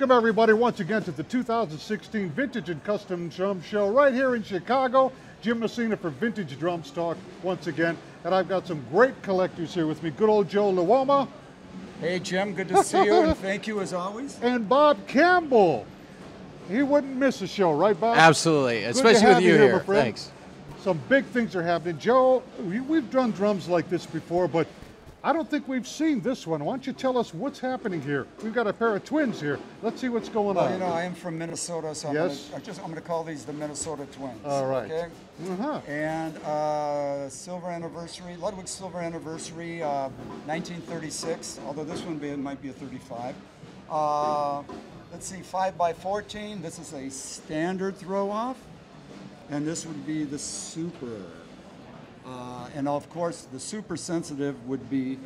Welcome everybody once again to the 2016 Vintage and Custom Drum Show right here in Chicago. Jim Messina for Vintage Drums Talk once again. And I've got some great collectors here with me. Good old Joe Luoma. Hey Jim, good to see you and thank you as always. And Bob Campbell. He wouldn't miss a show, right Bob? Absolutely, especially with you here. Thanks. Some big things are happening. Joe, we've done drums like this before, but I don't think we've seen this one. Why don't you tell us what's happening here? We've got a pair of twins here. Let's see what's going on. You know, I am from Minnesota, so yes. I'm going to call these the Minnesota Twins. All right. Okay. And silver anniversary, Ludwig silver anniversary, 1936. Although this one might be a 35. Let's see, 5x14. This is a standard throw off, and this would be the super. And of course, the super sensitive would be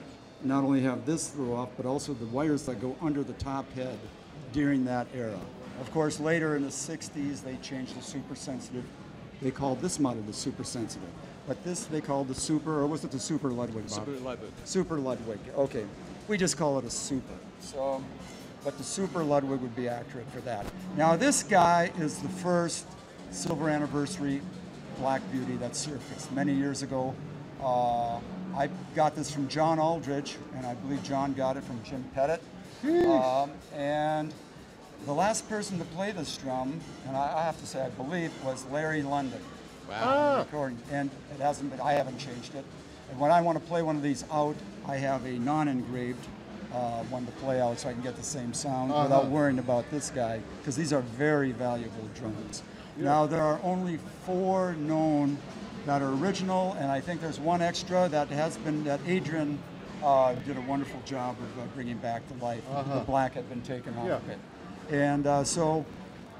not only have this throw off, but also the wires that go under the top head during that era. Of course, later in the 60s, they changed the super sensitive. They called this model the super sensitive. But this they called the super, or was it the super Ludwig, Bob? Super Ludwig. Super Ludwig, okay. We just call it a super. So, but the super Ludwig would be accurate for that. Now this guy is the first silver anniversary Black Beauty that surfaced many years ago. I got this from John Aldridge, and I believe John got it from Jim Pettit. And the last person to play this drum, and I have to say I believe, was Larry London. Wow. And it hasn't been, I haven't changed it. And when I want to play one of these out, I have a non-engraved one to play out so I can get the same sound without worrying about this guy, because these are very valuable drums. Yeah. Now there are only 4 known that are original, and I think there's one extra that has been, that Adrian did a wonderful job of bringing back to life. The black had been taken off of it. And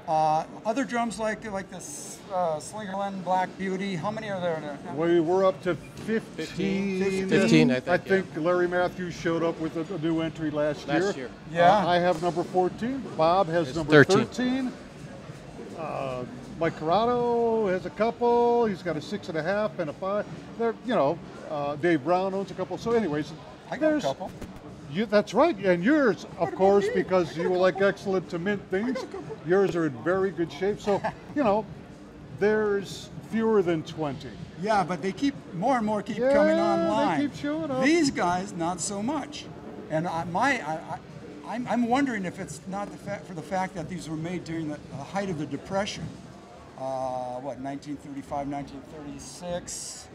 other drums like this Slingerland Black Beauty, how many are there now? We were up to 15. 15 I think Larry Matthews showed up with a new entry last year. Yeah. I have number 14. Bob has number 13. Mike Corrado has a couple. He's got a 6.5 and a 5. They're, you know, Dave Brown owns a couple. So, anyways, I got a couple. That's right, and yours, of course, because you like excellent to mint things. Yours are in very good shape. So, you know, there's fewer than 20. Yeah, but they keep more and more coming online. They keep showing up. These guys, not so much. And I'm wondering if it's not for the fact that these were made during the height of the Depression. 1935, 1936.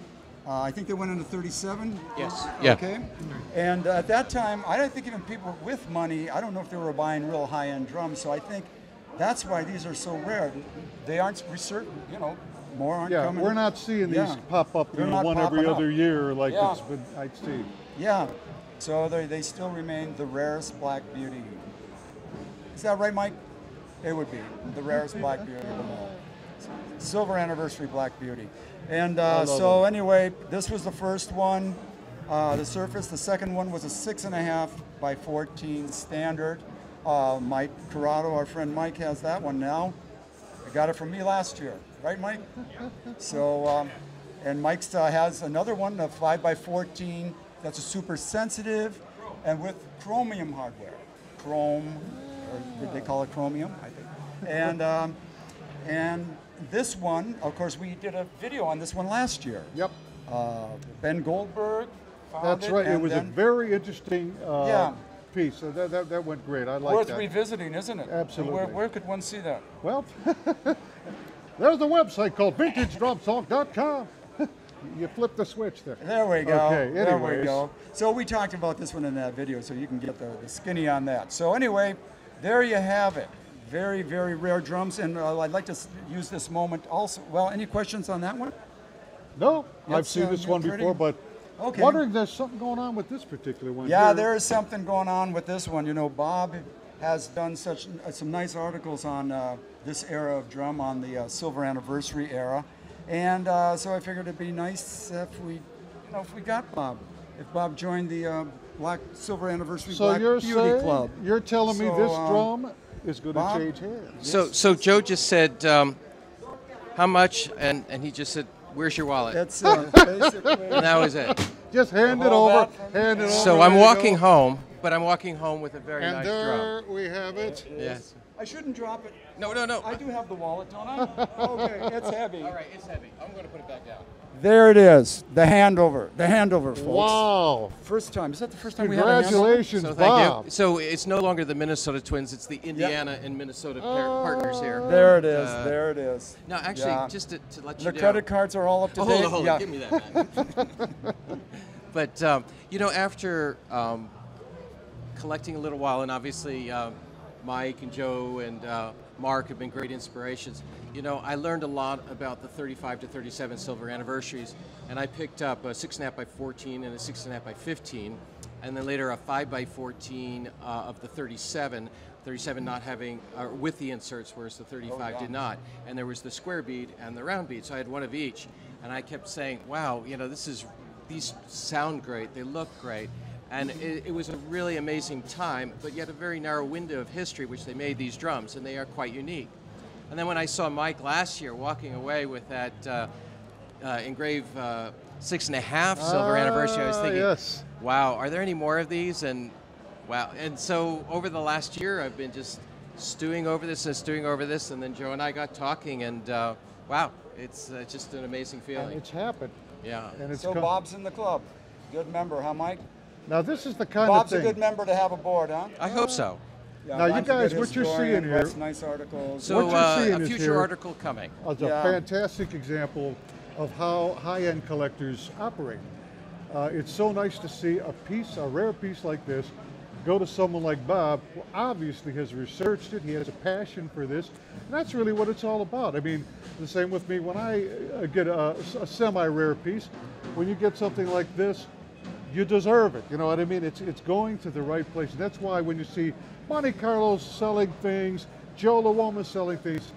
I think they went into 37. Yes. Yeah. Okay. And at that time, I don't think even people with money, I don't know if they were buying real high-end drums. So I think that's why these are so rare. They aren't researched, you know, more aren't coming. We're not seeing these pop up, you know, one every other year like it's been, I'd see. Yeah. So they still remain the rarest Black Beauty. Is that right, Mike? It would be the rarest Black Beauty of them all. Silver anniversary Black Beauty. And so anyway, this was the first one, the Surface. The second one was a 6.5 by 14 standard. Mike Corrado, our friend Mike, has that one now. I got it from me last year, right, Mike? So, and Mike has another one, a 5 by 14. That's a super sensitive, and with chromium hardware. Chrome, or did they call it chromium? I think. And this one, of course, we did a video on this one last year. Yep. Ben Goldberg found it. That's right. It was a very interesting piece. So that went great. I like that. Worth revisiting, isn't it? Absolutely. Where could one see that? Well, there's a website called VintageDrumTalk.com. You flip the switch there. There we go. Okay, there we go. So we talked about this one in that video, so you can get the skinny on that. So anyway, there you have it. Very, very rare drums, and I'd like to use this moment also. Well, any questions on that one? No, I've seen this one before, but wondering if there's something going on with this particular one. Yeah, there is something going on with this one. You know, Bob has done some nice articles on this era of drum, on the silver anniversary era, and so I figured it'd be nice if we got Bob. If Bob joined the Black Silver Anniversary Black Beauty Club. You're telling me this drum is going to change hands. So Joe just said, how much? And he just said, where's your wallet? That's basically. And that was it. Just hand it over. Hand it over. So I'm walking home, but I'm walking home with a very And nice there drum. we have it. Yes. I shouldn't drop it. No, no, no. I do have the wallet, don't I? Okay, it's heavy. All right, it's heavy. I'm going to put it back down. There it is. The handover. The handover, folks. Wow. First time. Is that the first time we had a handover? Congratulations, So thank Bob. you. So it's no longer the Minnesota Twins; it's the Indiana and Minnesota partners here. There it is. There it is. Now, actually, Yeah. just to let you The know, credit cards are all up to date. hold Yeah. on, give me that, man. But you know, after collecting a little while, and obviously Mike and Joe and Mark have been great inspirations. You know, I learned a lot about the 35 to 37 silver anniversaries, and I picked up a 6.5 by 14 and a 6.5 by 15, and then later a 5 by 14 of the 37. 37 not having, with the inserts, whereas the 35 did not. And there was the square bead and the round bead, so I had one of each. And I kept saying, wow, you know, these sound great, they look great. And it was a really amazing time, but yet a very narrow window of history which they made these drums, and they are quite unique. And then when I saw Mike last year walking away with that engraved 6.5 silver anniversary, I was thinking, Yes. wow, are there any more of these? And wow, and so over the last year, I've been just stewing over this, and then Joe and I got talking, and wow, it's just an amazing And feeling. it's happened. Yeah. And it's So come. Bob's in the club. Good member, huh, Mike? Now this is the kind Bob's of a thing. good member to have aboard, huh? I hope so. Yeah, Now, you Ron's a guys, good what you're historian, seeing here- writes nice articles. So What you're seeing a is future here- article coming. It's a Yeah. fantastic example of how high-end collectors operate. It's so nice to see a rare piece like this, go to someone like Bob, who obviously has researched it, he has a passion for this, and that's really what it's all about. I mean, the same with me when I get a semi-rare piece. When you get something like this, you deserve it. You know what I mean? It's going to the right place. And that's why when you see Monte Carlo's selling things, Joe Luoma selling things,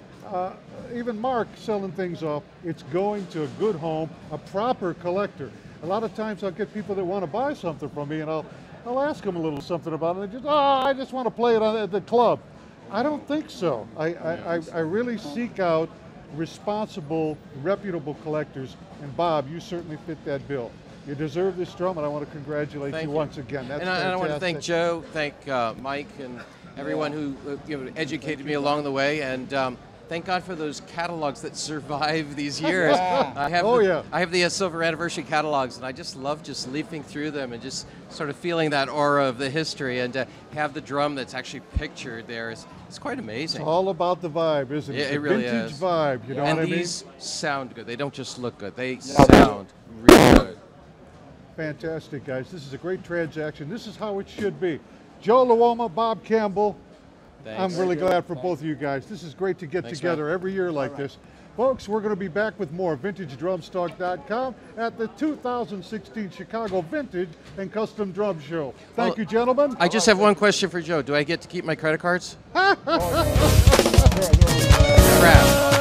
even Mark selling things off, it's going to a good home, a proper collector. A lot of times I'll get people that want to buy something from me, and I'll ask them a little something about it, and they just, I just want to play it at the club. I don't think so. I really seek out responsible, reputable collectors, and Bob, you certainly fit that bill. You deserve this drum, and I want to congratulate Thank you you. once again. That's And I want to fantastic. thank Joe, thank Mike, and everyone who educated me along the way, and thank God for those catalogs that survive these years. Yeah. I have I have the silver anniversary catalogs, and I just love just leafing through them and just sort of feeling that aura of the history, and to have the drum that's actually pictured there is it's quite amazing. It's all about the vibe, isn't it? Yeah, It's it a really vintage is. vibe, you know And what I mean? these sound good. They don't just look good. They sound really good. Fantastic, guys. This is a great transaction. This is how it should be. Joe Luoma, Bob Campbell. Thanks. I'm really glad for both of you guys. This is great to get Thanks, together man. every year like this. Folks, we're going to be back with more VintageDrumStock.com at the 2016 Chicago Vintage and Custom Drum Show. Thank Well, you, gentlemen. I just have one question for Joe. Do I get to keep my credit cards? Oh, Crap.